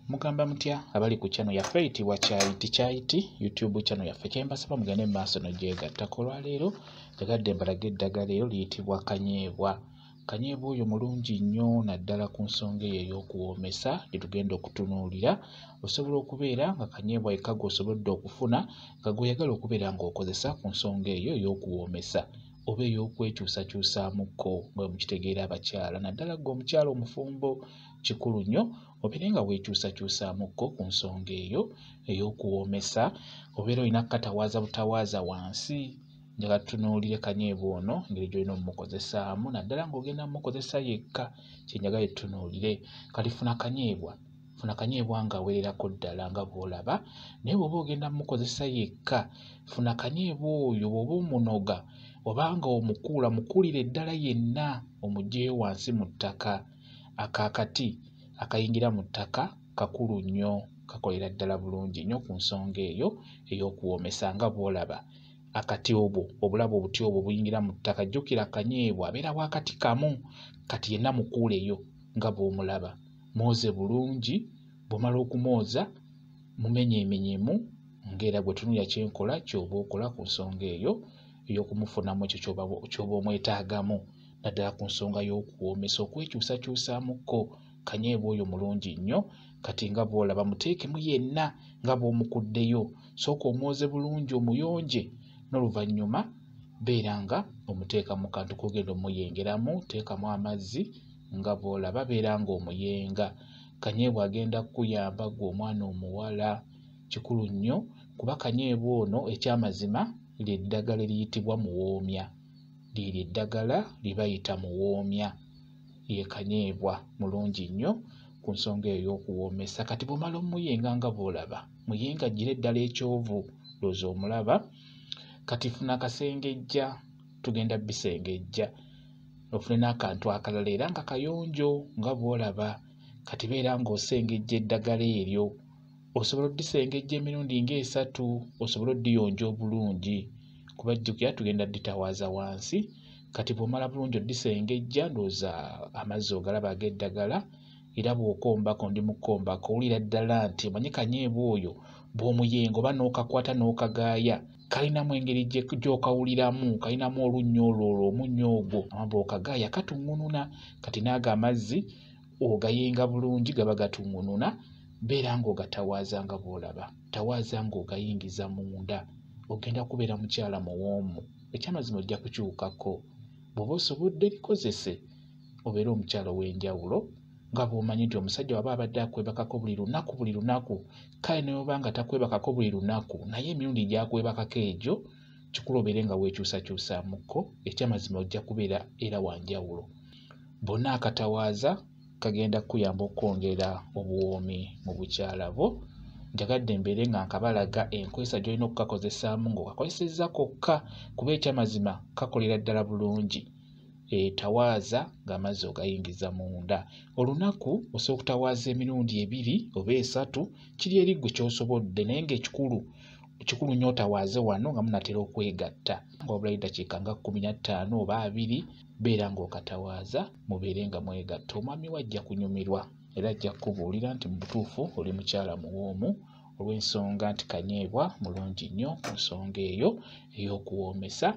Mugamba mutya abali ku channel yaffe eyitibwa Kyayiti YouTube channel yaffe kyembasaba mugende mu maaso n'ogyegattako. Olwaleero njagadde mbalage eddagala eryo liyitibwa kanyeebwa. Kanyeebwa oyo mulungi nnyo naddala ku nsonga eyo ey'okuwoomesa gye tugenda okutunuulira. Osobola okubeera nga kanyeebwa yekka gw'osobodde okufuna nga gw'oyagala okubeera ng'okozesa ku nsonga eyo ey'okuwoomesa oba ey'okwekyusakyusaamuko nga mukitegeera abakyala. Naddala ggwe omukyala omufumbo kikulu nnyo obeere nga weekyusakyusaamuko ku nsonga eyo ey'okuwoomesa. Obeera olina katawaaza butawaaza wansi. Njagala tutunuulire kanyeebwa ono engeri gy'olina omumukozesaamu naddala ng'ogenda mumukozesa yekka kyenjagala tutunuulire. Kati funa kanyeebwa nga awererako ddala nga bw'olaba, naye bw'oba ogenda mumukozesa yekka funa kanyeebwa oyo bw'oba omunoga obanga omukuula mukuulire ddala yenna omuggyeyo wansi mu ttaka. Akaakati akayingira mu ttaka kakulu nnyo kakolera ddala bulungi nnyo ku nsonga eyo ey'okuwoomesa nga bw'olaba. Akati obwo obulabo obuti obwo buyingira mu ttaka jjukira kanyeebwa abeera wakati kamu kati yenna mukuuleyo nga bw'omulaba. Mwoze bulungi, bw'omala okumwoza mumenyeemenyemu ng'era gwe tunuulira kyenkola ky'oba okola ku nsonga eyo ey'okumufunamu ekyo ky'oba omwetaagamu naddala ku nsonga y'okuwoomesa okwekyusakyusaamuko. Kanyeebwa oyo mulungi nnyo kati nga bw'olaba muteekemu yenna nga bw'omukuddeyo. Sooka omwoze bulungi omuyonje n'oluvannyuma beera nga omuteeka mu kantu k'ogenda omuyengeramu, teekamu amazzi nga bw'olaba beera ng'omuyenga. Kanyeebwa agenda kukuyamba ggwe omwana omuwala kikulu nnyo kuba kanyeebwa ono ekyamazima ly'eddagala eriyitibwa muwoomya. Liryo eddagala lye bayita muwoomya. Ye kanyeebwa mulungi nnyo ku nsonga eyo y'okuwoomesa. Kati bw'omala omuyenga nga bw'olaba muyenga ajjira eddala ekyovu looza omulaba. Kati funa akasengejja, tugenda bisengejja ofune n'akantu akalala era nga kayonjo nga bw'olaba. Kati beera ng'osengejja eddagala eryo. Osobola oddisengejja emirundi ng'esatu osobole oddiyonja obulungi kuba jjukira tugenda dditawaaza wansi. Kati bw'omala bulungi oddisengejja ndowooza amazzi ogalaba ag'eddagala era bw'okombako ndi mukombako owulira ddala nti omanyi kanyeebwa oyo bw'omuyenga oba n'okakwata n'okagaaya kalinamu engeri gy'okawuliramu, kalinamu olunnyo olwo omunnyo ogwo bw'okagaaya katuŋŋununa. Kati n'ago amazzi ogayenga bulungi gaba gatuŋŋununa beera ng'ogatawaaza nga bw'olaba. Tawaaza ng'ogayingiza munda ogenda kubeera mukyala muwoomu. Ekyamazima ojja kukyukako bw'oba osobodde likozese obeere omukyala ow'enjawulo nga bw'omanyi nti omusajja waba abadde akwebakako buli lunaku kale ne bw'oba nga takwebakako buli lunaku naye emirundi gy'akwebakako egyo kikulu obeere nga weekyusakyusaamuko. Ekyamazima ojja kubeera era wanjawulo. Bonna akatawaaza kagenda kukuyamba okwongera obuwoomi mu bukyala bwo. Njagadde mbeere nga nkabalaga enkozesa gy'olina okukakozesaamu ng'okakozesezza kokka kuba ekyamazima kakolera ddala bulungi. Tawaaza ng'amazzi ogayingiza munda. Olunaku osobola okutawaaza emirundi 2 oba 3 kiri eri ggwe ky'osobodde naye ng'ekikulu nnyo otawaaze wano nga munatera okwegatta nga wabulayo eddakiika nga 15 oba 20 beera ng'okatawaaza mubeere nga mwegatta. Omwami we ajja kunyumirwa era ajja kukubuulira nti mu butuufu oli mukyala muwoomu olw'ensonga nti kanyeebwa mulungi nnyo ku nsonga eyo ey'okuwoomesa.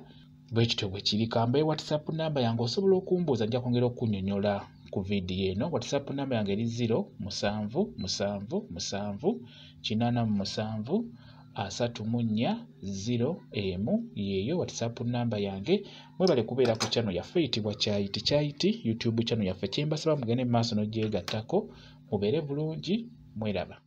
Bwe kityo bwe kiri. Kambe WhatsApp namba yange osobola okumbuuza nja kwongera okukunnyonnyola ku vidiyo eno. WhatsApp namba yange eri 0777373401 yeeyo WhatsApp namba yange. Mwebale kubeera ku channel yaffe eyitibwa Kyayiti YouTube channel yaffe kyembasaba mugende mu maaso n'ogyegattako mubeere bulungi mweraba.